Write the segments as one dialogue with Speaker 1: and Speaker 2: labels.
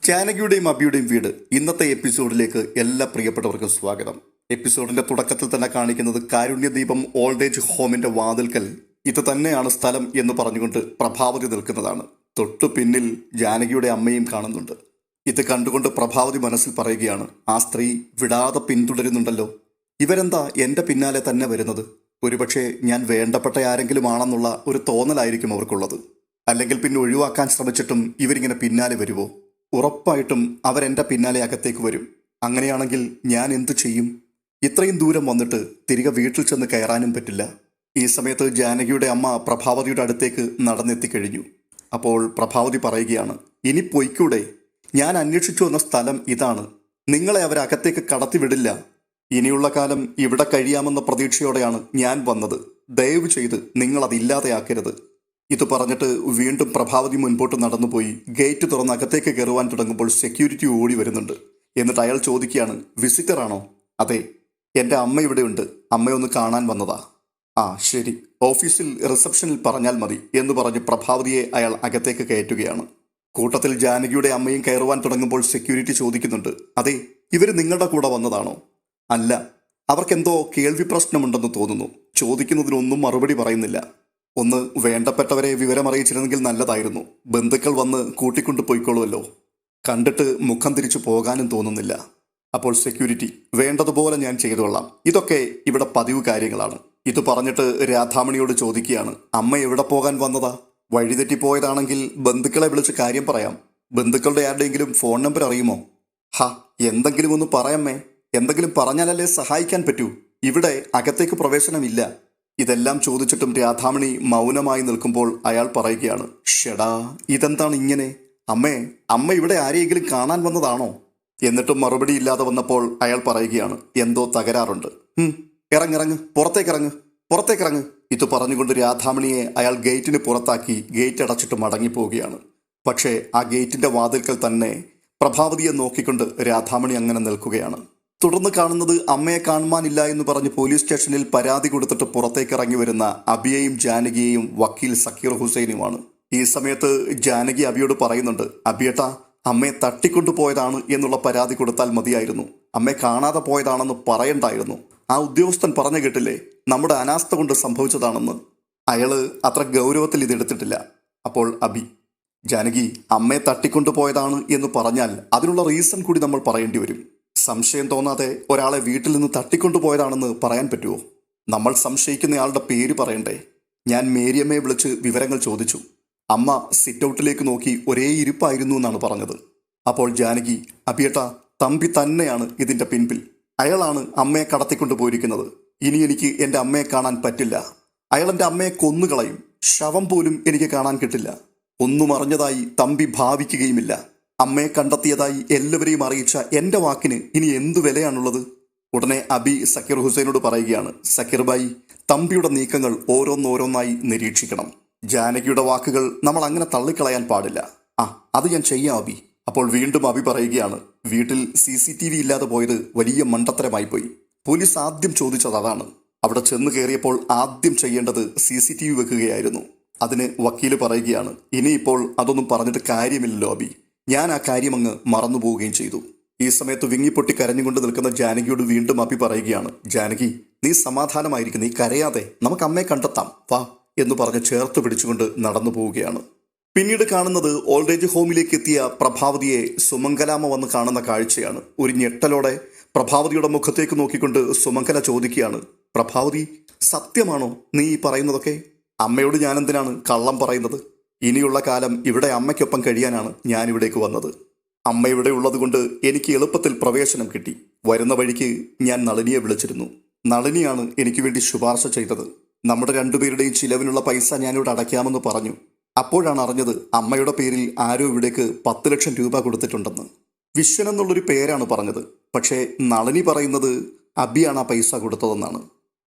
Speaker 1: ജാനകിയുടെയും അബിയുടെയും വീട് ഇന്നത്തെ എപ്പിസോഡിലേക്ക് എല്ലാ പ്രിയപ്പെട്ടവർക്കും സ്വാഗതം. എപ്പിസോഡിന്റെ തുടക്കത്തിൽ തന്നെ കാണിക്കുന്നത് കാരുണ്യദീപം ഓൾഡ് ഏജ് ഹോമിന്റെ വാതിൽക്കൽ ഇത് തന്നെയാണ് സ്ഥലം എന്ന് പറഞ്ഞുകൊണ്ട് പ്രഭാവതി നിൽക്കുന്നതാണ്. തൊട്ടു പിന്നിൽ ജാനകിയുടെ അമ്മയും കാണുന്നുണ്ട്. ഇത് കണ്ടുകൊണ്ട് പ്രഭാവതി മനസ്സിൽ പറയുകയാണ്, ആ സ്ത്രീ വിടാതെ പിന്തുടരുന്നുണ്ടല്ലോ, ഇവരെന്താ എൻ്റെ പിന്നാലെ തന്നെ വരുന്നത്? ഒരുപക്ഷെ ഞാൻ വേണ്ടപ്പെട്ട ആരെങ്കിലും ആണെന്നുള്ള ഒരു തോന്നലായിരിക്കും അവർക്കുള്ളത്. അല്ലെങ്കിൽ പിന്നെ ഒഴിവാക്കാൻ ശ്രമിച്ചിട്ടും ഇവരിങ്ങനെ പിന്നാലെ വരുമോ? ഉറപ്പായിട്ടും അവരെൻ്റെ പിന്നാലെ അകത്തേക്ക് വരും. അങ്ങനെയാണെങ്കിൽ ഞാൻ എന്തു ചെയ്യും? ഇത്രയും ദൂരം വന്നിട്ട് തിരികെ വീട്ടിൽ ചെന്ന് കയറാനും പറ്റില്ല. ഈ സമയത്ത് ജാനകിയുടെ അമ്മ പ്രഭാവതിയുടെ അടുത്തേക്ക് നടന്നെത്തിക്കഴിഞ്ഞു. അപ്പോൾ പ്രഭാവതി പറയുകയാണ്, ഇനി പൊയ്ക്കൂടെ? ഞാൻ അന്വേഷിച്ചു വന്ന സ്ഥലം ഇതാണ്. നിങ്ങളെ അവരകത്തേക്ക് കടത്തിവിടില്ല. ഇനിയുള്ള കാലം ഇവിടെ കഴിയാമെന്ന പ്രതീക്ഷയോടെയാണ് ഞാൻ വന്നത്. ദയവ് ചെയ്ത് നിങ്ങളതില്ലാതെയാക്കരുത്. ഇത് പറഞ്ഞിട്ട് വീണ്ടും പ്രഭാവതി മുൻപോട്ട് നടന്നുപോയി ഗേറ്റ് തുറന്ന് അകത്തേക്ക് കയറുവാൻ തുടങ്ങുമ്പോൾ സെക്യൂരിറ്റി ഓടി വരുന്നുണ്ട്. എന്നിട്ട് അയാൾ ചോദിക്കുകയാണ്, വിസിറ്ററാണോ? അതെ, എൻ്റെ അമ്മ ഇവിടെയുണ്ട്, അമ്മയൊന്ന് കാണാൻ വന്നതാ. ആ ശരി, ഓഫീസിൽ റിസപ്ഷനിൽ പറഞ്ഞാൽ മതി എന്ന് പറഞ്ഞ് പ്രഭാവതിയെ അയാൾ അകത്തേക്ക് കയറ്റുകയാണ്. കൂട്ടത്തിൽ ജാനകിയുടെ അമ്മയും കയറുവാൻ തുടങ്ങുമ്പോൾ സെക്യൂരിറ്റി ചോദിക്കുന്നുണ്ട്, അതെ, ഇവർ നിങ്ങളുടെ കൂടെ വന്നതാണോ? അല്ല, അവർക്കെന്തോ കേൾവി പ്രശ്നമുണ്ടെന്ന് തോന്നുന്നു. ചോദിക്കുന്നതിനൊന്നും മറുപടി പറയുന്നില്ല. ഒന്ന് വേണ്ടപ്പെട്ടവരെ വിവരമറിയിച്ചിരുന്നെങ്കിൽ നല്ലതായിരുന്നു. ബന്ധുക്കൾ വന്ന് കൂട്ടിക്കൊണ്ടു പോയിക്കോളുമല്ലോ. കണ്ടിട്ട് മുഖം തിരിച്ചു പോകാനും തോന്നുന്നില്ല. അപ്പോൾ സെക്യൂരിറ്റി, വേണ്ടതുപോലെ ഞാൻ ചെയ്തുകൊള്ളാം, ഇതൊക്കെ ഇവിടെ പതിവ് കാര്യങ്ങളാണ്. ഇത് പറഞ്ഞിട്ട് രാധാമണിയോട് ചോദിക്കുകയാണ്, അമ്മ എവിടെ പോകാൻ വന്നതാ? വഴിതെറ്റിപ്പോയതാണെങ്കിൽ ബന്ധുക്കളെ വിളിച്ച് കാര്യം പറയാം. ബന്ധുക്കളുടെ ആരുടെയെങ്കിലും ഫോൺ നമ്പർ അറിയുമോ? എന്തെങ്കിലും ഒന്ന് പറയാമേ. എന്തെങ്കിലും പറഞ്ഞാലല്ലേ സഹായിക്കാൻ പറ്റൂ. ഇവിടെ അകത്തേക്ക് പ്രവേശനമില്ല. ഇതെല്ലാം ചോദിച്ചിട്ടും രാധാമണി മൗനമായി നിൽക്കുമ്പോൾ അയാൾ പറയുകയാണ്, ഷെടാ, ഇതെന്താണ് ഇങ്ങനെ? അമ്മ ഇവിടെ ആരെയെങ്കിലും കാണാൻ വന്നതാണോ? എന്നിട്ടും മറുപടി ഇല്ലാതെ വന്നപ്പോൾ അയാൾ പറയുകയാണ്, എന്തോ തകരാറുണ്ട്. ഇറങ്ങിറങ്ങ്, പുറത്തേക്കിറങ്ങ്. ഇത് പറഞ്ഞുകൊണ്ട് രാധാമണിയെ അയാൾ ഗേറ്റിന് പുറത്താക്കി ഗേറ്റ് അടച്ചിട്ട് മടങ്ങിപ്പോവുകയാണ്. പക്ഷേ ആ ഗേറ്റിന്റെ വാതിൽക്കൽ തന്നെ പ്രഭാവതിയെ നോക്കിക്കൊണ്ട് രാധാമണി അങ്ങനെ നിൽക്കുകയാണ്. തുടർന്ന് കാണുന്നത് അമ്മയെ കാണുവാനില്ല എന്ന് പറഞ്ഞ് പോലീസ് സ്റ്റേഷനിൽ പരാതി കൊടുത്തിട്ട് പുറത്തേക്ക് ഇറങ്ങി വരുന്ന അബിയെയും ജാനകിയെയും വക്കീൽ സക്കീർ ഹുസൈനുമാണ്. ഈ സമയത്ത് ജാനകി അബിയോട് പറയുന്നുണ്ട്, അബിയേട്ടാ, അമ്മയെ തട്ടിക്കൊണ്ടുപോയതാണ് എന്നുള്ള പരാതി കൊടുത്താൽ മതിയായിരുന്നു. അമ്മയെ കാണാതെ പോയതാണെന്ന് പറയണ്ടായിരുന്നു. ആ ഉദ്യോഗസ്ഥൻ പറഞ്ഞു കേട്ടില്ലേ, നമ്മുടെ അനാസ്ഥ കൊണ്ട് സംഭവിച്ചതാണെന്ന്. അയാള് അത്ര ഗൗരവത്തിൽ ഇതെടുത്തിട്ടില്ല. അപ്പോൾ അബി, ജാനകി, അമ്മയെ തട്ടിക്കൊണ്ടുപോയതാണ് എന്ന് പറഞ്ഞാൽ അതിനുള്ള റീസൺ കൂടി നമ്മൾ പറയേണ്ടി വരും. സംശയം തോന്നാതെ ഒരാളെ വീട്ടിൽ നിന്ന് തട്ടിക്കൊണ്ടുപോയതാണെന്ന് പറയാൻ പറ്റുമോ? നമ്മൾ സംശയിക്കുന്നയാളുടെ പേര് പറയണ്ടേ? ഞാൻ മേരിയമ്മയെ വിളിച്ച് വിവരങ്ങൾ ചോദിച്ചു. അമ്മ സിറ്റൗട്ടിലേക്ക് നോക്കി ഒരേ ഇരിപ്പായിരുന്നു എന്നാണ് പറഞ്ഞത്. അപ്പോൾ ജാനകി, അബിയേട്ടാ, തമ്പി തന്നെയാണ് ഇതിൻ്റെ പിൻപിൽ. അയാളാണ് അമ്മയെ കടത്തിക്കൊണ്ടുപോയിരിക്കുന്നത്. ഇനി എനിക്ക് എൻ്റെ അമ്മയെ കാണാൻ പറ്റില്ല. അയാൾ എൻ്റെ അമ്മയെ കൊന്നുകളയും. ശവം പോലും എനിക്ക് കാണാൻ കിട്ടില്ല. ഒന്നും അറിഞ്ഞതായി തമ്പി ഭാവിക്കുകയുമില്ല. അമ്മയെ കണ്ടെത്തിയതായി എല്ലാവരെയും അറിയിച്ച എൻ്റെ വാക്കിന് ഇനി എന്തു വിലയാണുള്ളത്? ഉടനെ അബി സക്കീർ ഹുസൈനോട് പറയുകയാണ്, സക്കീർ ഭായി, തമ്പിയുടെ നീക്കങ്ങൾ ഓരോന്നോരോന്നായി നിരീക്ഷിക്കണം. ജാനകിയുടെ വാക്കുകൾ നമ്മൾ അങ്ങനെ തള്ളിക്കളയാൻ പാടില്ല. അത് ഞാൻ ചെയ്യാം അബി. അപ്പോൾ വീണ്ടും അബി പറയുകയാണ്, വീട്ടിൽ CCTV ഇല്ലാതെ പോയത് വലിയ മണ്ടത്തരമായി പോയി. പോലീസ് ആദ്യം ചോദിച്ചത് അതാണ്. അവിടെ ചെന്ന് കയറിയപ്പോൾ ആദ്യം ചെയ്യേണ്ടത് CCTV വെക്കുകയായിരുന്നു. അതിന് വക്കീല് പറയുകയാണ്, ഇനിയിപ്പോൾ അതൊന്നും പറഞ്ഞിട്ട് കാര്യമില്ലല്ലോ അബി. ഞാൻ ആ കാര്യം അങ്ങ് മറന്നുപോവുകയും ചെയ്തു. ഈ സമയത്ത് വിങ്ങിപ്പൊട്ടി കരഞ്ഞുകൊണ്ട് നിൽക്കുന്ന ജാനകിയോട് വീണ്ടും അബി പറയുകയാണ്, ജാനകി, നീ സമാധാനമായിരിക്കും, നീ കരയാതെ, നമുക്ക് അമ്മയെ കണ്ടെത്താം, വാ എന്ന് പറഞ്ഞ് ചേർത്ത് പിടിച്ചുകൊണ്ട് നടന്നു പോവുകയാണ്. പിന്നീട് കാണുന്നത് ഓൾഡ് ഏജ് ഹോമിലേക്ക് എത്തിയ പ്രഭാവതിയെ സുമംഗലാമ്മ വന്ന് കാണുന്ന കാഴ്ചയാണ്. ഒരു ഞെട്ടലോടെ പ്രഭാവതിയുടെ മുഖത്തേക്ക് നോക്കിക്കൊണ്ട് സുമംഗല ചോദിക്കുകയാണ്, പ്രഭാവതി, സത്യമാണോ നീ ഈ പറയുന്നതൊക്കെ? അമ്മയോട് ഞാനെന്തിനാണ് കള്ളം പറയുന്നത്? ഇനിയുള്ള കാലം ഇവിടെ അമ്മയ്ക്കൊപ്പം കഴിയാനാണ് ഞാനിവിടേക്ക് വന്നത്. അമ്മ ഇവിടെ ഉള്ളത് കൊണ്ട് എനിക്ക് എളുപ്പത്തിൽ പ്രവേശനം കിട്ടി. വരുന്ന വഴിക്ക് ഞാൻ നളിനിയെ വിളിച്ചിരുന്നു. നളിനിയാണ് എനിക്ക് വേണ്ടി ശുപാർശ ചെയ്തത്. നമ്മുടെ രണ്ടുപേരുടെയും ചിലവിനുള്ള പൈസ ഞാനിവിടെ അടയ്ക്കാമെന്ന് പറഞ്ഞു. അപ്പോഴാണ് അറിഞ്ഞത് അമ്മയുടെ പേരിൽ ആരോ ഇവിടേക്ക് 10 ലക്ഷം രൂപ കൊടുത്തിട്ടുണ്ടെന്ന്. വിശ്വൻ എന്നുള്ളൊരു പേരാണ് പറഞ്ഞത്. പക്ഷേ നളിനി പറയുന്നത് അബിയാണ് ആ പൈസ കൊടുത്തതെന്നാണ്.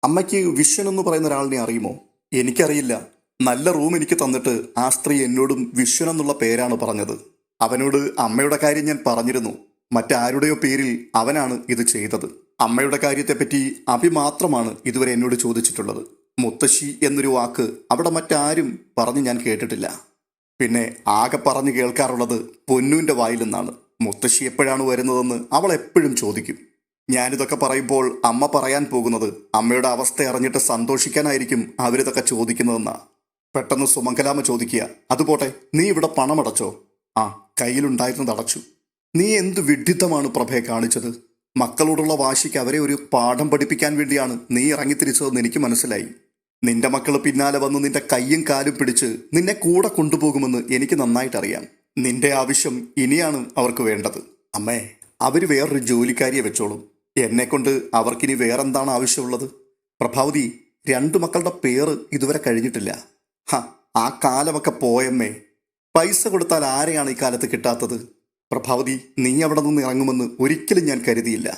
Speaker 1: അമ്മയ്ക്ക് വിശ്വൻ എന്ന് പറയുന്ന ഒരാളിനെ അറിയുമോ? എനിക്കറിയില്ല. നല്ല റൂം എനിക്ക് തന്നിട്ട് ആ സ്ത്രീ എന്നോടും വിശ്വൻ എന്നുള്ള പേരാണ് പറഞ്ഞത്. അവനോട് അമ്മയുടെ കാര്യം ഞാൻ പറഞ്ഞിരുന്നു. മറ്റാരുടെയോ പേരിൽ അവനാണ് ഇത് ചെയ്തത്. അമ്മയുടെ കാര്യത്തെപ്പറ്റി അഭി മാത്രമാണ് ഇതുവരെ എന്നോട് ചോദിച്ചിട്ടുള്ളത്. മുത്തശ്ശി എന്നൊരു വാക്ക് അവിടെ മറ്റാരും പറഞ്ഞ് ഞാൻ കേട്ടിട്ടില്ല. പിന്നെ ആകെ പറഞ്ഞു കേൾക്കാറുള്ളത് പൊന്നുവിൻ്റെ വായിൽ നിന്നാണ്. മുത്തശ്ശി എപ്പോഴാണ് വരുന്നതെന്ന് അവൾ എപ്പോഴും ചോദിക്കും. ഞാനിതൊക്കെ പറയുമ്പോൾ അമ്മ പറയാൻ പോകുന്നത് അമ്മയുടെ അവസ്ഥ അറിഞ്ഞിട്ട് സന്തോഷിക്കാനായിരിക്കും അവരിതൊക്കെ ചോദിക്കുന്നതെന്നാ. പെട്ടെന്ന് സുമംഗലാമ്മ ചോദിക്കുക, അതുപോട്ടെ, നീ ഇവിടെ പണമടച്ചോ? ആ, കയ്യിലുണ്ടായിരുന്നത് അടച്ചു. നീ എന്ത് വിഡ്ഢിത്തമാണ് പ്രഭയെ കാണിച്ചത്? മക്കളോടുള്ള വാശിക്ക് അവരെ ഒരു പാഠം പഠിപ്പിക്കാൻ വേണ്ടിയാണ് നീ ഇറങ്ങിത്തിരിച്ചതെന്ന് എനിക്ക് മനസ്സിലായി. നിന്റെ മക്കൾ പിന്നാലെ വന്ന് നിന്റെ കയ്യും കാലും പിടിച്ച് നിന്നെ കൂടെ കൊണ്ടുപോകുമെന്ന് എനിക്ക് നന്നായിട്ടറിയാം. നിന്റെ ആവശ്യം ഇനിയാണ് അവർക്ക് വേണ്ടത്. അമ്മേ, അവർ വേറൊരു ജോലിക്കാരിയെ വെച്ചോളും. എന്നെക്കൊണ്ട് അവർക്കിനി വേറെന്താണ് ആവശ്യമുള്ളത്? പ്രഭാവതി, 2 മക്കളുടെ പേര് ഇതുവരെ കഴിഞ്ഞിട്ടില്ല. ആ കാലമൊക്കെ പോയമ്മേ. പൈസ കൊടുത്താൽ ആരെയാണ് ഈ കാലത്ത് കിട്ടാത്തത്? പ്രഭാവതി, നീ അവിടെ നിന്ന് ഇറങ്ങുമെന്ന് ഒരിക്കലും ഞാൻ കരുതിയില്ല.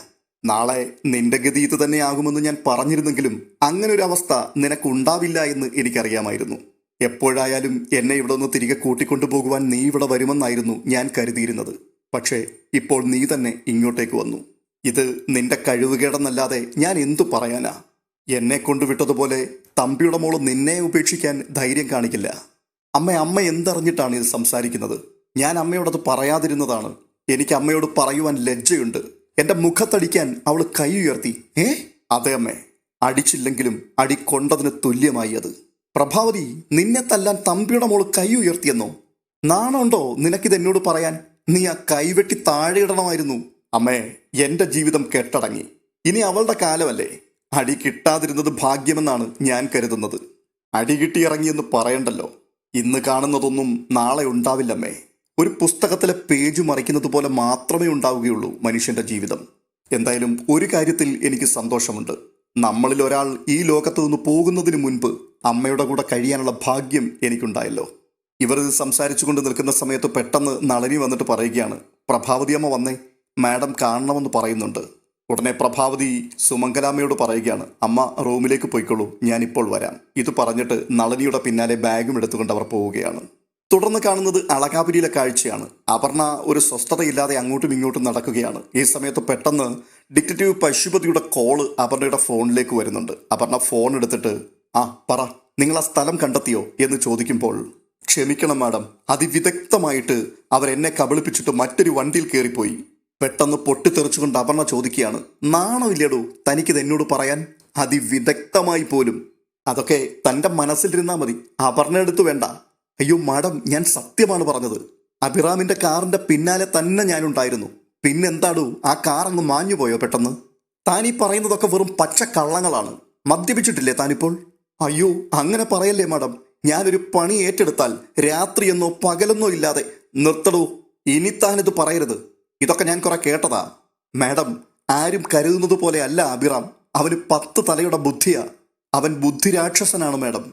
Speaker 1: നാളെ നിന്റെ ഗതി ഇത് തന്നെയാകുമെന്ന് ഞാൻ പറഞ്ഞിരുന്നെങ്കിലും അങ്ങനെ ഒരു അവസ്ഥ നിനക്കുണ്ടാവില്ല എന്ന് എനിക്കറിയാമായിരുന്നു. എപ്പോഴായാലും എന്നെ ഇവിടെ നിന്ന് തിരികെ കൂട്ടിക്കൊണ്ടുപോകുവാൻ നീ ഇവിടെ വരുമെന്നായിരുന്നു ഞാൻ കരുതിയിരുന്നത്. പക്ഷേ ഇപ്പോൾ നീ തന്നെ ഇങ്ങോട്ടേക്ക് വന്നു. ഇത് നിന്റെ കഴിവുകേടെന്നല്ലാതെ ഞാൻ എന്തു പറയാനാ? എന്നെ കൊണ്ടുവിട്ടതുപോലെ തമ്പിയുടെ മോള് നിന്നെ ഉപേക്ഷിക്കാൻ ധൈര്യം കാണിക്കില്ല. അമ്മ എന്തറിഞ്ഞിട്ടാണ് ഇത് സംസാരിക്കുന്നത്? ഞാൻ അമ്മയോടത് പറയാതിരുന്നതാണ്. എനിക്ക് അമ്മയോട് പറയുവാൻ ലജ്ജയുണ്ട്. എന്റെ മുഖത്തടിക്കാൻ അവൾ കൈ ഉയർത്തി. അതെ അമ്മേ, അടിച്ചില്ലെങ്കിലും അടി കൊണ്ടതിന് തുല്യമായി അത്. പ്രഭാവതി, നിന്നെ തല്ലാൻ തമ്പിയുടെ മോള് കൈ ഉയർത്തിയെന്നോ? നാണമുണ്ടോ നിനക്കിത് എന്നോട് പറയാൻ? നീ ആ കൈവെട്ടി താഴെയിടണമായിരുന്നു. അമ്മേ, എന്റെ ജീവിതം കെട്ടടങ്ങി. ഇനി അവളുടെ കാലമല്ലേ. അടി കിട്ടാതിരുന്നത് ഭാഗ്യമെന്നാണ് ഞാൻ കരുതുന്നത്. അടി കിട്ടിയിറങ്ങിയെന്ന് പറയണ്ടല്ലോ. ഇന്ന് കാണുന്നതൊന്നും നാളെ ഉണ്ടാവില്ലമ്മേ. ഒരു പുസ്തകത്തിലെ പേജ് മറിക്കുന്നത് പോലെ മാത്രമേ ഉണ്ടാവുകയുള്ളൂ മനുഷ്യന്റെ ജീവിതം. എന്തായാലും ഒരു കാര്യത്തിൽ എനിക്ക് സന്തോഷമുണ്ട്. നമ്മളിൽ ഒരാൾ ഈ ലോകത്ത് നിന്ന് പോകുന്നതിന് മുൻപ് അമ്മയുടെ കൂടെ കഴിയാനുള്ള ഭാഗ്യം എനിക്കുണ്ടായല്ലോ. ഇവർ ഇത് സംസാരിച്ചു കൊണ്ട് നിൽക്കുന്ന സമയത്ത് പെട്ടെന്ന് നളിനി വന്നിട്ട് പറയുകയാണ്, പ്രഭാവതി അമ്മ വന്നേ, മാഡം കാണണമെന്ന് പറയുന്നുണ്ട്. ഉടനെ പ്രഭാവതി സുമംഗലാമ്മയോട് പറയുകയാണ്, അമ്മ റൂമിലേക്ക് പോയിക്കോളൂ, ഞാനിപ്പോൾ വരാം. ഇത് പറഞ്ഞിട്ട് നളിനിയുടെ പിന്നാലെ ബാഗും എടുത്തുകൊണ്ട് അവർ പോവുകയാണ്. തുടർന്ന് കാണുന്നത് അളകാപുരിയിലെ കാഴ്ചയാണ്. അപർണ ഒരു സ്വസ്ഥതയില്ലാതെ അങ്ങോട്ടും ഇങ്ങോട്ടും നടക്കുകയാണ്. ഈ സമയത്ത് പെട്ടെന്ന് ഡിറ്റക്റ്റീവ് പശുപതിയുടെ കോള് അപർണയുടെ ഫോണിലേക്ക് വരുന്നുണ്ട്. അപർണ ഫോൺ എടുത്തിട്ട്, പറ, നിങ്ങൾ ആ സ്ഥലം കണ്ടെത്തിയോ എന്ന് ചോദിക്കുമ്പോൾ, ക്ഷമിക്കണം മാഡം, അതിവിദഗ്ധമായിട്ട് അവരെന്നെ കബളിപ്പിച്ചിട്ട് മറ്റൊരു വണ്ടിയിൽ കയറിപ്പോയി. പെട്ടെന്ന് പൊട്ടിത്തെറിച്ചുകൊണ്ട് അപർണ ചോദിക്കുകയാണ്, നാണമില്ലേടോ തനിക്കിത് എന്നോട് പറയാൻ? അതിവിദഗ്ധമായി പോലും. അതൊക്കെ തൻ്റെ മനസ്സിലിരുന്നാൽ മതി, അപർണയെടുത്ത് വേണ്ട. അയ്യോ മാഡം, ഞാൻ സത്യമാണ് പറഞ്ഞത്. അഭിറാമിന്റെ കാറിന്റെ പിന്നാലെ തന്നെ ഞാനുണ്ടായിരുന്നു. പിന്നെന്താടൂ, ആ കാർ അങ്ങ് മാഞ്ഞു പോയോ പെട്ടെന്ന്? താനീ പറയുന്നതൊക്കെ വെറും പച്ച കള്ളങ്ങളാണ്. മദ്യപിച്ചിട്ടില്ലേ താനിപ്പോൾ? അയ്യോ, അങ്ങനെ പറയല്ലേ മാഡം. ഞാനൊരു പണി ഏറ്റെടുത്താൽ രാത്രിയെന്നോ പകലെന്നോ ഇല്ലാതെ നിർത്തടൂ. ഇനി താനിത് പറയരുത്. ഇതൊക്കെ ഞാൻ കുറെ കേട്ടതാ. മാഡം, ആരും കരുതുന്നത് പോലെ അല്ല അഭിറാം. അവന് 10 തലയുടെ ബുദ്ധിയാ. അവൻ ബുദ്ധിരാക്ഷസനാണ് മാഡം.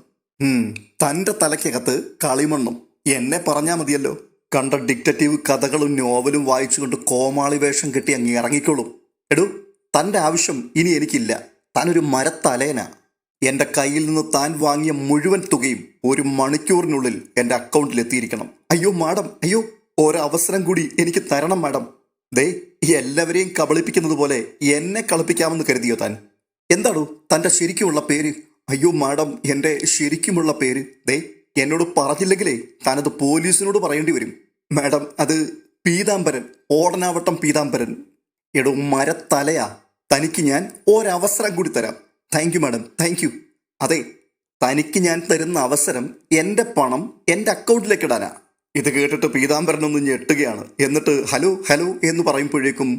Speaker 1: തൻ്റെ തലയ്ക്കകത്ത് കളിമണ്ണും. എന്നെ പറഞ്ഞാൽ മതിയല്ലോ. കണ്ട ഡിറ്റക്റ്റീവ് കഥകളും നോവലും വായിച്ചുകൊണ്ട് കോമാളി വേഷം കെട്ടി അങ്ങ് ഇറങ്ങിക്കോളും. എടൂ, തൻ്റെ ആവശ്യം ഇനി എനിക്കില്ല. താനൊരു മരത്തലേനാ. എൻ്റെ കയ്യിൽ നിന്ന് താൻ വാങ്ങിയ മുഴുവൻ തുകയും 1 മണിക്കൂറിനുള്ളിൽ എൻ്റെ അക്കൗണ്ടിൽ എത്തിയിരിക്കണം. അയ്യോ മാഡം, അയ്യോ, ഒരവസരം കൂടി എനിക്ക് തരണം മാഡം. ദേ, എല്ലാവരെയും കബളിപ്പിക്കുന്നത് പോലെ എന്നെ കളിപ്പിക്കാമെന്ന് കരുതിയോ താൻ? എന്താടൂ തൻ്റെ ശരിക്കുമുള്ള പേര്? അയ്യോ മാഡം, എൻ്റെ ശരിക്കുമുള്ള പേര് ദേ എന്നോട് പറഞ്ഞില്ലെങ്കിലേ താനത് പോലീസിനോട് പറയേണ്ടി വരും. മാഡം, അത് പീതാംബരൻ, ഓടനാവട്ടം പീതാംബരൻ. എടോ മരത്തലയാ. തനിക്ക് ഞാൻ ഒരവസരം കൂടി തരാം. Thank you madam, thank you. അതെ, തനിക്ക് ഞാൻ തരുന്ന അവസരം എൻ്റെ പണം എൻ്റെ അക്കൗണ്ടിലേക്ക് ഇടാനാ. ഇത് കേട്ടിട്ട് പീതാംബരനൊന്ന് ഞെട്ടുകയാണ്. എന്നിട്ട് ഹലോ ഹലോ എന്ന് പറയുമ്പോഴേക്കും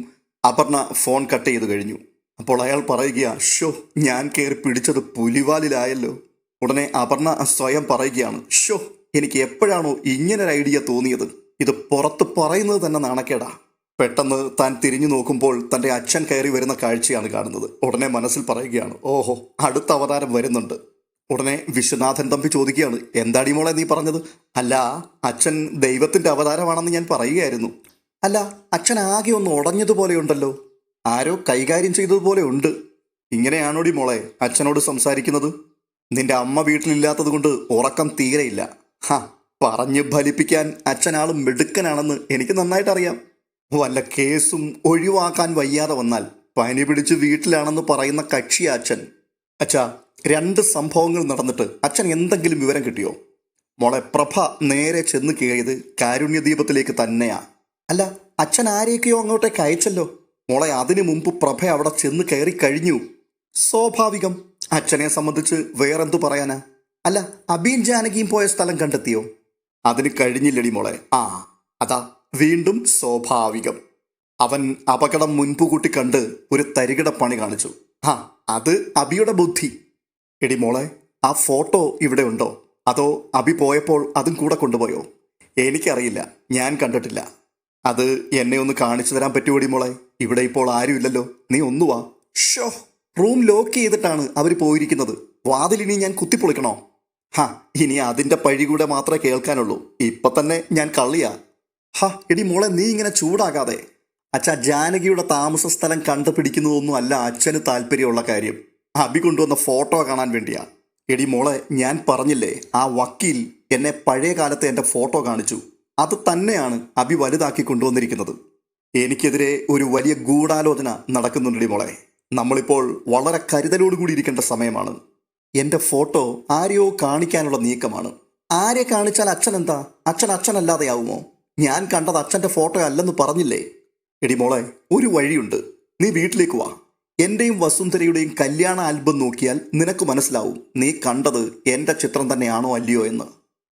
Speaker 1: അപർണ ഫോൺ കട്ട് ചെയ്ത് കഴിഞ്ഞു. അപ്പോൾ അയാൾ പറയുകയാ, ഷോ, ഞാൻ കയറി പിടിച്ചത് പുലിവാലിലായല്ലോ. ഉടനെ അപർണ സ്വയം പറയുകയാണ്, ഷോ, എനിക്ക് എപ്പോഴാണോ ഇങ്ങനൊരു ഐഡിയ തോന്നിയത്? ഇത് പുറത്ത് പറയുന്നത് തന്നെ നാണക്കേടാ. പെട്ടെന്ന് താൻ തിരിഞ്ഞു നോക്കുമ്പോൾ തൻ്റെ അച്ഛൻ കയറി വരുന്ന കാഴ്ചയാണ് കാണുന്നത്. ഉടനെ മനസ്സിൽ പറയുകയാണ്, ഓഹോ, അടുത്ത അവതാരം വരുന്നുണ്ട്. ഉടനെ വിശ്വനാഥൻ തമ്പി ചോദിക്കുകയാണ്, എന്താടി മോളെ നീ പറഞ്ഞത്? അല്ല, അച്ഛൻ ദൈവത്തിൻ്റെ അവതാരമാണെന്ന് ഞാൻ പറയുകയായിരുന്നു. അല്ല, അച്ഛൻ ആകെ ഒന്ന് ഉടഞ്ഞതുപോലെയുണ്ടല്ലോ. ആരോ കൈകാര്യം ചെയ്തതുപോലെ ഉണ്ട്. ഇങ്ങനെയാണോടി മോളെ അച്ഛനോട് സംസാരിക്കുന്നത്? നിന്റെ അമ്മ വീട്ടിലില്ലാത്തത് കൊണ്ട് ഉറക്കം തീരെയില്ല. പറഞ്ഞ് ഫലിപ്പിക്കാൻ അച്ഛനാളും മിടുക്കനാണെന്ന് എനിക്ക് നന്നായിട്ടറിയാം. വല്ല കേസും ഒഴിവാക്കാൻ വയ്യാതെ വന്നാൽ പനി പിടിച്ച് വീട്ടിലാണെന്ന് പറയുന്ന കക്ഷിയാ അച്ഛൻ. അച്ഛാ, 2 സംഭവങ്ങൾ നടന്നിട്ട് അച്ഛൻ എന്തെങ്കിലും വിവരം കിട്ടിയോ? മോളെ പ്രഭ നേരെ ചെന്ന് കയറിയത് കാരുണ്യദീപത്തിലേക്ക് തന്നെയാ. അല്ല, അച്ഛൻ ആരെയൊക്കെയോ അങ്ങോട്ടേക്ക് അയച്ചല്ലോ. മോളെ അതിനു മുമ്പ് പ്രഭ അവിടെ ചെന്ന് കയറി കഴിഞ്ഞു. സ്വാഭാവികം. അച്ഛനെ സംബന്ധിച്ച് വേറെന്തു പറയാനാ? അല്ല, അബിയും ജാനകിയും പോയ സ്ഥലം കണ്ടെത്തിയോ? അതിന് കഴിഞ്ഞില്ലടി മോളെ. അതാ വീണ്ടും സ്വാഭാവികം. അവൻ അപകടം മുൻപുകൂട്ടി കണ്ട് ഒരു തരികിട പണി കാണിച്ചു. അത് അബിയുടെ ബുദ്ധി. എടി മോളെ, ആ ഫോട്ടോ ഇവിടെ ഉണ്ടോ? അതോ അബി പോയപ്പോൾ അതും കൂടെ കൊണ്ടുപോയോ? എനിക്കറിയില്ല, ഞാൻ കണ്ടിട്ടില്ല. അത് എന്നെ ഒന്ന് കാണിച്ചു തരാൻ പറ്റുമോടി മോളെ? ഇവിടെ ഇപ്പോൾ ആരുമില്ലല്ലോ, നീ ഒന്നുവാ. ഷോ, റൂം ലോക്ക് ചെയ്തിട്ടാണ് അവർ പോയിരിക്കുന്നത്. വാതിലിനി ഞാൻ കുത്തിപ്പൊളിക്കണോ? ഇനി അതിൻ്റെ പഴി കൂടെ മാത്രമേ കേൾക്കാനുള്ളൂ. ഇപ്പൊ തന്നെ ഞാൻ കള്ളിയാ. എടി മോളെ, നീ ഇങ്ങനെ ചൂടാകാതെ. അച്ഛാ, ജാനകിയുടെ താമസ സ്ഥലം കണ്ടുപിടിക്കുന്നതൊന്നും അല്ല അച്ഛന് താല്പര്യമുള്ള കാര്യം. അബി കൊണ്ടുവന്ന ഫോട്ടോ കാണാൻ വേണ്ടിയാ. എടി മോളെ, ഞാൻ പറഞ്ഞില്ലേ, ആ വക്കീൽ എന്നെ പഴയ കാലത്തെ എൻ്റെ ഫോട്ടോ കാണിച്ചു. അത് തന്നെയാണ് അബി വലുതാക്കി കൊണ്ടുവന്നിരിക്കുന്നത്. എനിക്കെതിരെ ഒരു വലിയ ഗൂഢാലോചന നടക്കുന്നുണ്ടടി മോളെ. നമ്മളിപ്പോൾ വളരെ കരുതലോടുകൂടി ഇരിക്കേണ്ട സമയമാണ്. എൻ്റെ ഫോട്ടോ ആരെയോ കാണിക്കാനുള്ള നീക്കമാണ്. ആരെ കാണിച്ചാൽ അച്ഛൻ എന്താ? അച്ഛനല്ലാതെയാവുമോ? ഞാൻ കണ്ടത് അച്ഛൻ്റെ ഫോട്ടോ അല്ലെന്ന് പറഞ്ഞില്ലേ? എടി മോളെ, ഒരു വഴിയുണ്ട്. നീ വീട്ടിലേക്ക് വാ. എന്റെയും വസുന്ധരയുടെയും കല്യാണ ആൽബം നോക്കിയാൽ നിനക്ക് മനസ്സിലാവും നീ കണ്ടത് എൻ്റെ ചിത്രം തന്നെയാണോ അല്ലയോ എന്ന്.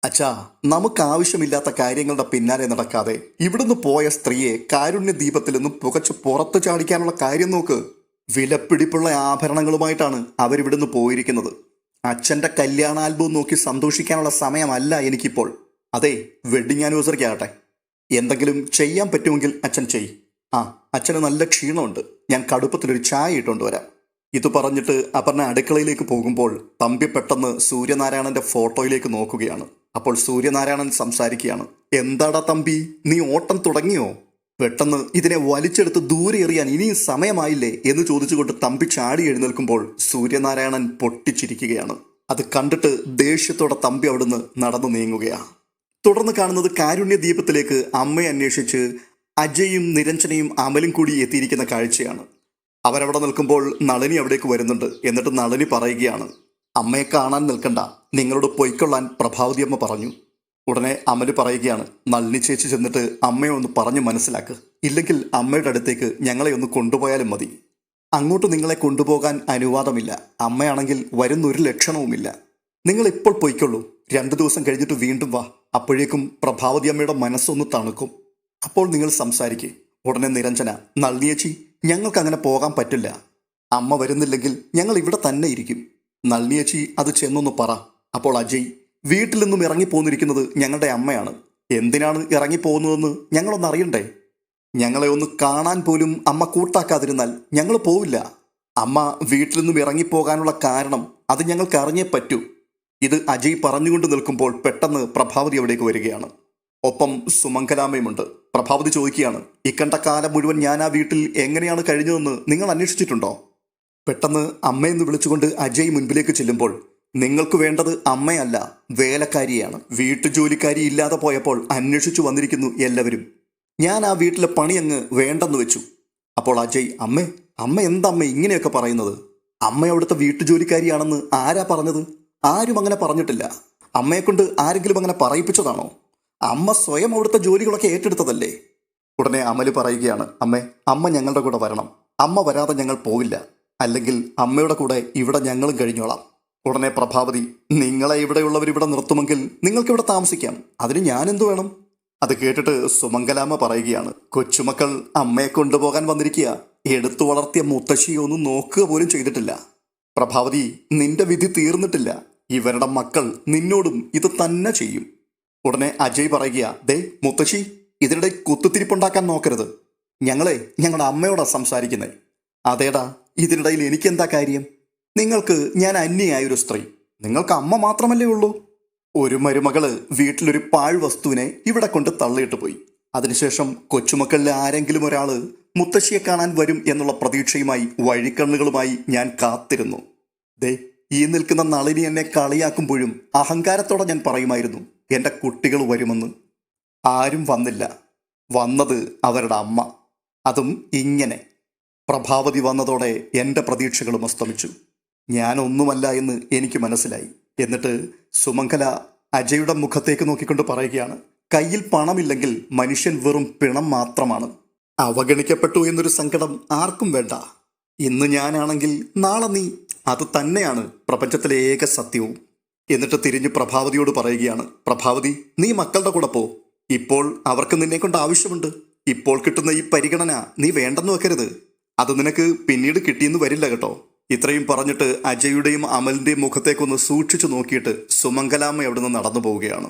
Speaker 1: അച്ഛാ, നമുക്ക് ആവശ്യമില്ലാത്ത കാര്യങ്ങളുടെ പിന്നാലെ നടക്കാതെ ഇവിടുന്ന് പോയ സ്ത്രീയെ കാരുണ്യദീപത്തിൽ നിന്നും പുകച്ച് പുറത്തു ചാടിക്കാനുള്ള കാര്യം നോക്ക്. വിലപ്പിടിപ്പുള്ള ആഭരണങ്ങളുമായിട്ടാണ് അവരിവിടുന്ന് പോയിരിക്കുന്നത്. അച്ഛൻ്റെ കല്യാണ ആൽബം നോക്കി സന്തോഷിക്കാനുള്ള സമയമല്ല എനിക്കിപ്പോൾ. അതെ, വെഡിങ് ആനിവേഴ്സറിക്ക് ആകട്ടെ. എന്തെങ്കിലും ചെയ്യാൻ പറ്റുമെങ്കിൽ അച്ഛൻ ചെയ്. അച്ഛന് നല്ല ക്ഷീണമുണ്ട്. ഞാൻ കടുപ്പത്തിലൊരു ചായ ഇട്ടുകൊണ്ട് വരാം. ഇത് പറഞ്ഞിട്ട് അപർണ അടുക്കളയിലേക്ക് പോകുമ്പോൾ തമ്പി പെട്ടെന്ന് സൂര്യനാരായണന്റെ ഫോട്ടോയിലേക്ക് നോക്കുകയാണ്. അപ്പോൾ സൂര്യനാരായണൻ സംസാരിക്കുകയാണ്. എന്താടാ തമ്പി, നീ ഓട്ടം തുടങ്ങിയോ? പെട്ടെന്ന് ഇതിനെ വലിച്ചെടുത്ത് ദൂരെ എറിയാൻ ഇനിയും സമയമായില്ലേ എന്ന് ചോദിച്ചുകൊണ്ട് തമ്പി ചാടി എഴുന്നേൽക്കുമ്പോൾ സൂര്യനാരായണൻ പൊട്ടിച്ചിരിക്കുകയാണ്. അത് കണ്ടിട്ട് ദേഷ്യത്തോടെ തമ്പി അവിടുന്ന് നടന്നു നീങ്ങുകയാണ്. തുടർന്ന് കാണുന്നത് കാരുണ്യദീപത്തിലേക്ക് അമ്മയെ അന്വേഷിച്ച് അജയും നിരഞ്ജനയും അമലും കൂടി എത്തിയിരിക്കുന്ന കാഴ്ചയാണ്. അവരവിടെ നിൽക്കുമ്പോൾ നളിനി അവിടേക്ക് വരുന്നുണ്ട്. എന്നിട്ട് നളിനി പറയുകയാണ്, അമ്മയെ കാണാൻ നിൽക്കണ്ട, നിങ്ങളോട് പൊയ്ക്കൊള്ളാൻ പ്രഭാവതി അമ്മ പറഞ്ഞു. ഉടനെ അമല് പറയുകയാണ്, നളിനി ചേച്ചി ചെന്നിട്ട് അമ്മയെ ഒന്ന് പറഞ്ഞു മനസ്സിലാക്ക്. ഇല്ലെങ്കിൽ അമ്മയുടെ അടുത്തേക്ക് ഞങ്ങളെ ഒന്ന് കൊണ്ടുപോയാലും മതി. അങ്ങോട്ട് നിങ്ങളെ കൊണ്ടുപോകാൻ അനുവാദമില്ല. അമ്മയാണെങ്കിൽ വരുന്നൊരു ലക്ഷണവുമില്ല. നിങ്ങൾ ഇപ്പോൾ പൊയ്ക്കൊള്ളൂ. 2 ദിവസം കഴിഞ്ഞിട്ട് വീണ്ടും വാ. അപ്പോഴേക്കും പ്രഭാവതി അമ്മയുടെ മനസ്സൊന്ന് തണുക്കും. അപ്പോൾ നിങ്ങൾ സംസാരിക്കേ. ഉടനെ നിരഞ്ജന, നളിനിയേച്ചി, ഞങ്ങൾക്ക് അങ്ങനെ പോകാൻ പറ്റില്ല. അമ്മ വരുന്നില്ലെങ്കിൽ ഞങ്ങൾ ഇവിടെ തന്നെ ഇരിക്കും. നളിനിയേച്ചി അത് ചെന്നൊന്ന് പറ. അപ്പോൾ അജയ്, വീട്ടിൽ നിന്നും ഇറങ്ങിപ്പോന്നിരിക്കുന്നത് ഞങ്ങളുടെ അമ്മയാണ്. എന്തിനാണ് ഇറങ്ങിപ്പോകുന്നതെന്ന് ഞങ്ങളൊന്ന് അറിയണ്ടേ? ഞങ്ങളെ ഒന്ന് കാണാൻ പോലും അമ്മ കൂട്ടാക്കാതിരുന്നാൽ ഞങ്ങൾ പോവില്ല. അമ്മ വീട്ടിൽ നിന്നും ഇറങ്ങിപ്പോകാനുള്ള കാരണം അത് ഞങ്ങൾക്ക് അറിഞ്ഞേ പറ്റൂ. ഇത് അജയ് പറഞ്ഞുകൊണ്ട് നിൽക്കുമ്പോൾ പെട്ടെന്ന് പ്രഭാവതി അവിടേക്ക് വരികയാണ്. ഒപ്പം സുമംഗലാമ്മയുമുണ്ട്. പ്രഭാവതി ചോദിക്കുകയാണ്, ഇക്കണ്ട കാലം മുഴുവൻ ഞാൻ ആ വീട്ടിൽ എങ്ങനെയാണ് കഴിഞ്ഞതെന്ന് നിങ്ങൾ അന്വേഷിച്ചിട്ടുണ്ടോ? പെട്ടെന്ന് അമ്മയെന്ന് വിളിച്ചുകൊണ്ട് അജയ് മുൻപിലേക്ക് ചെല്ലുമ്പോൾ, നിങ്ങൾക്ക് വേണ്ടത് അമ്മയല്ല, വേലക്കാരിയാണ്. വീട്ടുജോലിക്കാരി ഇല്ലാതെ പോയപ്പോൾ അന്വേഷിച്ചു വന്നിരിക്കുന്നു എല്ലാവരും. ഞാൻ ആ വീട്ടിലെ പണി അങ്ങ് വേണ്ടെന്ന് വെച്ചു. അപ്പോൾ അജയ്, അമ്മ എന്തമ്മ ഇങ്ങനെയൊക്കെ പറയുന്നത്? അമ്മ അവിടുത്തെ വീട്ടുജോലിക്കാരിയാണെന്ന് ആരാ പറഞ്ഞത്? ആരും അങ്ങനെ പറഞ്ഞിട്ടില്ല. അമ്മയെക്കൊണ്ട് ആരെങ്കിലും അങ്ങനെ പറയിപ്പിച്ചതാണോ? അമ്മ സ്വയം അവിടുത്തെ ജോലികളൊക്കെ ഏറ്റെടുത്തതല്ലേ? ഉടനെ അമല് പറയുകയാണ്, അമ്മ ഞങ്ങളുടെ കൂടെ വരണം. അമ്മ വരാതെ ഞങ്ങൾ പോവില്ല. അല്ലെങ്കിൽ അമ്മയുടെ കൂടെ ഇവിടെ ഞങ്ങളും കഴിഞ്ഞോളാം. ഉടനെ പ്രഭാവതി, നിങ്ങളെ ഇവിടെയുള്ളവരിവിടെ നിർത്തുമെങ്കിൽ നിങ്ങൾക്കിവിടെ താമസിക്കാം. അതിന് ഞാനെന്തു വേണം? അത് കേട്ടിട്ട് സുമംഗലാമ്മ പറയുകയാണ്, കൊച്ചുമക്കൾ അമ്മയെ കൊണ്ടുപോകാൻ വന്നിരിക്കുക. എടുത്തു വളർത്തിയ മുത്തശ്ശിയെ ഒന്നും നോക്കുക പോലും ചെയ്തിട്ടില്ല. പ്രഭാവതി, നിന്റെ വിധി തീർന്നിട്ടില്ല. ഇവരുടെ മക്കൾ നിന്നോടും ഇത് തന്നെ ചെയ്യും. ഉടനെ അജയ് പറയുക, ദേ മുത്തശ്ശി, ഇതിനിടെ കുത്തിത്തിരിപ്പുണ്ടാക്കാൻ നോക്കരുത്. ഞങ്ങളുടെ അമ്മയോടാ സംസാരിക്കുന്നേ. അതേടാ, ഇതിനിടയിൽ എനിക്കെന്താ കാര്യം? നിങ്ങൾക്ക് ഞാൻ അന്യയായൊരു സ്ത്രീ. നിങ്ങൾക്ക് അമ്മ മാത്രമല്ലേ ഉള്ളൂ. ഒരു മരുമകള് വീട്ടിലൊരു പാഴ് വസ്തുവിനെ ഇവിടെ കൊണ്ട് തള്ളിയിട്ട് പോയി. അതിനുശേഷം കൊച്ചുമക്കളിലെ ആരെങ്കിലും ഒരാള് മുത്തശ്ശിയെ കാണാൻ വരും എന്നുള്ള പ്രതീക്ഷയുമായി വഴിക്കണ്ണുകളുമായി ഞാൻ കാത്തിരുന്നു. ദേ, ഈ നിൽക്കുന്ന നളിനി എന്നെ കളിയാക്കുമ്പോഴും അഹങ്കാരത്തോടെ ഞാൻ പറയുമായിരുന്നു, എൻ്റെ കുട്ടികൾ വരുമെന്ന്. ആരും വന്നില്ല. വന്നത് അവരുടെ അമ്മ. അതും ഇങ്ങനെ. പ്രഭാവതി വന്നതോടെ എൻ്റെ പ്രതീക്ഷകളും അസ്തമിച്ചു. ഞാനൊന്നുമല്ല എന്ന് എനിക്ക് മനസ്സിലായി. എന്നിട്ട് സുമംഗല അജയുടെ മുഖത്തേക്ക് നോക്കിക്കൊണ്ട് പറയുകയാണ്, കയ്യിൽ പണമില്ലെങ്കിൽ മനുഷ്യൻ വെറും പിണം മാത്രമാണ്. അവഗണിക്കപ്പെട്ടു എന്നൊരു സങ്കടം ആർക്കും വേണ്ട. ഇന്ന് ഞാനാണെങ്കിൽ നാളെ നീ. അത് തന്നെയാണ് പ്രപഞ്ചത്തിലെ ഏക സത്യവും. എന്നിട്ട് തിരിഞ്ഞ് പ്രഭാവതിയോട് പറയുകയാണ്, പ്രഭാവതി, നീ മക്കളുടെ കൂടെ പോ. ഇപ്പോൾ അവർക്ക് നിന്നെ കൊണ്ട് ആവശ്യമുണ്ട്. ഇപ്പോൾ കിട്ടുന്ന ഈ പരിഗണന നീ വേണ്ടെന്ന് വെക്കരുത്. അത് നിനക്ക് പിന്നീട് കിട്ടിയെന്ന് വരില്ല കേട്ടോ. ഇത്രയും പറഞ്ഞിട്ട് അജയുടെയും അമലിന്റെയും മുഖത്തേക്കൊന്ന് സൂക്ഷിച്ചു നോക്കിയിട്ട് സുമംഗലാമ്മ അവിടെ നിന്ന് നടന്നു പോവുകയാണ്.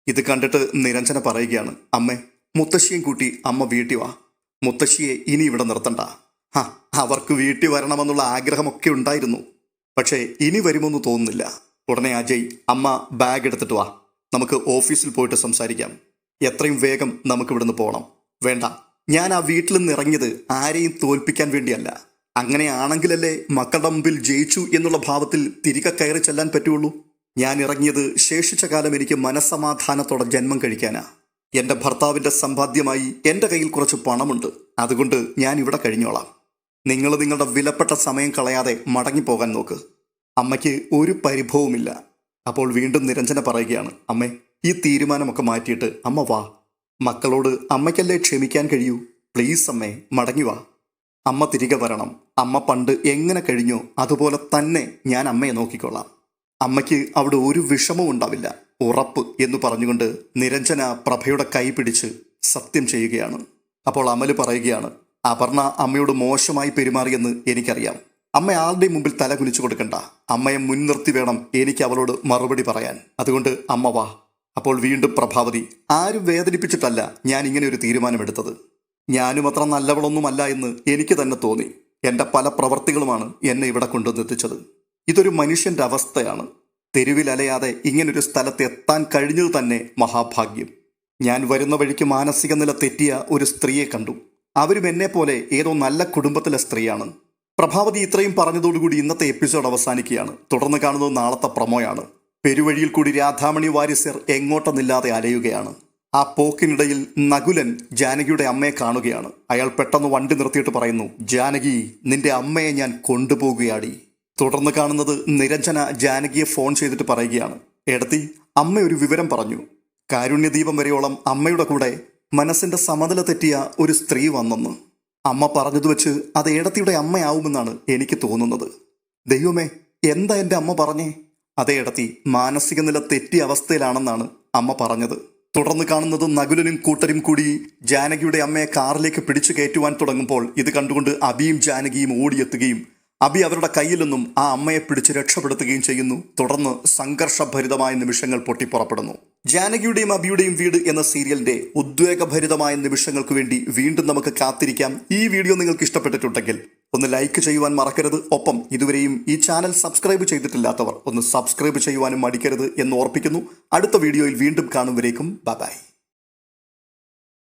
Speaker 1: ഇത് കണ്ടിട്ട് നിരഞ്ജന പറയുകയാണ്, അമ്മേ, മുത്തശ്ശിയും കൂട്ടി അമ്മ വീട്ടിൽ വാ. മുത്തശ്ശിയെ ഇനി ഇവിടെ നിർത്തണ്ട. അവർക്ക് വീട്ടിൽ വരണമെന്നുള്ള ആഗ്രഹമൊക്കെ ഉണ്ടായിരുന്നു, പക്ഷേ ഇനി വരുമെന്ന് തോന്നുന്നില്ല. ഉടനെ അജയ്, അമ്മ ബാഗ് എടുത്തിട്ട് വാ, നമുക്ക് ഓഫീസിൽ പോയിട്ട് സംസാരിക്കാം. എത്രയും വേഗം നമുക്ക് ഇവിടുന്ന് പോകണം. വേണ്ട, ഞാൻ ആ വീട്ടിൽ നിന്ന് ഇറങ്ങിയത് ആരെയും തോൽപ്പിക്കാൻ വേണ്ടിയല്ല. അങ്ങനെയാണെങ്കിലല്ലേ മക്കളുടെ മുമ്പിൽ ജയിച്ചു എന്നുള്ള ഭാവത്തിൽ തിരികെ കയറി ചെല്ലാൻ പറ്റുള്ളൂ. ഞാൻ ഇറങ്ങിയത് ശേഷിച്ച കാലം എനിക്ക് മനസ്സമാധാനത്തോടെ ജന്മം കഴിക്കാനാ. എൻ്റെ ഭർത്താവിൻ്റെ സമ്പാദ്യമായി എൻ്റെ കയ്യിൽ കുറച്ച് പണമുണ്ട്. അതുകൊണ്ട് ഞാൻ ഇവിടെ കഴിഞ്ഞോളാം. നിങ്ങൾ നിങ്ങളുടെ വിലപ്പെട്ട സമയം കളയാതെ മടങ്ങിപ്പോകാൻ നോക്ക്. അമ്മയ്ക്ക് ഒരു പരിഭവവുമില്ല. അപ്പോൾ വീണ്ടും നിരഞ്ജന പറയുകയാണ്, അമ്മേ, ഈ തീരുമാനമൊക്കെ മാറ്റിയിട്ട് അമ്മ വാ. മക്കളോട് അമ്മയ്ക്കല്ലേ ക്ഷമിക്കാൻ കഴിയൂ. പ്ലീസ് അമ്മേ, മടങ്ങി വാ. അമ്മ തിരികെ വരണം. അമ്മ പണ്ട് എങ്ങനെ കഴിഞ്ഞോ അതുപോലെ തന്നെ ഞാൻ അമ്മയെ നോക്കിക്കൊള്ളാം. അമ്മയ്ക്ക് അവിടെ ഒരു വിഷമവും ഉണ്ടാവില്ല, ഉറപ്പ് എന്ന് പറഞ്ഞുകൊണ്ട് നിരഞ്ജന പ്രഭയുടെ കൈ പിടിച്ച് സത്യം ചെയ്യുകയാണ്. അപ്പോൾ അമല് പറയുകയാണ്, അപർണ അമ്മയോട് മോശമായി പെരുമാറിയെന്ന് എനിക്കറിയാം. അമ്മ ആരുടെയും മുമ്പിൽ തല കുനിച്ചു കൊടുക്കണ്ട. അമ്മയെ മുൻനിർത്തി വേണം എനിക്ക് അവളോട് മറുപടി പറയാൻ. അതുകൊണ്ട് അമ്മ വാ. അപ്പോൾ വീണ്ടും പ്രഭാവതി, ആരും വേദനിപ്പിച്ചിട്ടല്ല ഞാൻ ഇങ്ങനെ ഒരു തീരുമാനമെടുത്തത്. ഞാനും അത്ര നല്ലവളൊന്നുമല്ല എന്ന് എനിക്ക് തന്നെ തോന്നി. എൻ്റെ പല പ്രവർത്തികളുമാണ് എന്നെ ഇവിടെ കൊണ്ടുവന്നെത്തിച്ചത്. ഇതൊരു മനുഷ്യൻ്റെ അവസ്ഥയാണ്. തെരുവിൽ അലയാതെ ഇങ്ങനൊരു സ്ഥലത്ത് എത്താൻ കഴിഞ്ഞത് തന്നെ മഹാഭാഗ്യം. ഞാൻ വരുന്ന വഴിക്ക് മാനസിക നില തെറ്റിയ ഒരു സ്ത്രീയെ കണ്ടു. അവരും എന്നെ പോലെ ഏതോ നല്ല കുടുംബത്തിലെ സ്ത്രീയാണ്. പ്രഭാവതി ഇത്രയും പറഞ്ഞതോടുകൂടി ഇന്നത്തെ എപ്പിസോഡ് അവസാനിക്കുകയാണ്. തുടർന്ന് കാണുന്നത് നാളത്തെ പ്രൊമോയാണ്. പെരുവഴിയിൽ കൂടി രാധാമണി വാരിസ്യർ എങ്ങോട്ടെന്നില്ലാതെ അലയുകയാണ്. ആ പോക്കിനിടയിൽ നകുലൻ ജാനകിയുടെ അമ്മയെ കാണുകയാണ്. അയാൾ പെട്ടെന്ന് വണ്ടി നിർത്തിയിട്ട് പറയുന്നു, ജാനകി, നിന്റെ അമ്മയെ ഞാൻ കൊണ്ടുപോകുകയാടി. തുടർന്ന് കാണുന്നത് നിരഞ്ജന ജാനകിയെ ഫോൺ ചെയ്തിട്ട് പറയുകയാണ്, എടത്തി, അമ്മ ഒരു വിവരം പറഞ്ഞു. കാരുണ്യദീപം വരെയോളം അമ്മയുടെ കൂടെ മനസ്സിന്റെ സമനില തെറ്റിയ ഒരു സ്ത്രീ വന്നെന്ന്. അമ്മ പറഞ്ഞത് വെച്ച് അത് ഏടത്തിയുടെ അമ്മയാവുമെന്നാണ് എനിക്ക് തോന്നുന്നത്. ദൈവമേ, എന്താ എൻ്റെ അമ്മ പറഞ്ഞേ? അതേ ഏടത്തി, മാനസിക നില തെറ്റിയ അവസ്ഥയിലാണെന്നാണ് അമ്മ പറഞ്ഞത്. തുടർന്ന് കാണുന്നത് നകുലനും കൂട്ടരും കൂടി ജാനകിയുടെ അമ്മയെ കാറിലേക്ക് പിടിച്ചു കയറ്റുവാൻ തുടങ്ങുമ്പോൾ ഇത് കണ്ടുകൊണ്ട് അബിയും ജാനകിയും ഓടിയെത്തുകയും അബി അവരുടെ കയ്യിൽ നിന്നും ആ അമ്മയെ പിടിച്ച് രക്ഷപ്പെടുത്തുകയും ചെയ്യുന്നു. തുടർന്ന് സംഘർഷഭരിതമായ നിമിഷങ്ങൾ പൊട്ടിപ്പുറപ്പെടുന്നു. ജാനകിയുടെയും അബിയുടെയും വീട് എന്ന സീരിയലിന്റെ ഉദ്വേഗഭരിതമായ നിമിഷങ്ങൾക്ക് വേണ്ടി വീണ്ടും നമുക്ക് കാത്തിരിക്കാം. ഈ വീഡിയോ നിങ്ങൾക്ക് ഇഷ്ടപ്പെട്ടിട്ടുണ്ടെങ്കിൽ ഒന്ന് ലൈക്ക് ചെയ്യുവാൻ മറക്കരുത്. ഒപ്പം ഇതുവരെയും ഈ ചാനൽ സബ്സ്ക്രൈബ് ചെയ്തിട്ടില്ലാത്തവർ ഒന്ന് സബ്സ്ക്രൈബ് ചെയ്യുവാനും മടിക്കരുത് എന്ന് ഓർപ്പിക്കുന്നു. അടുത്ത വീഡിയോയിൽ വീണ്ടും കാണും വരേക്കും ബൈ.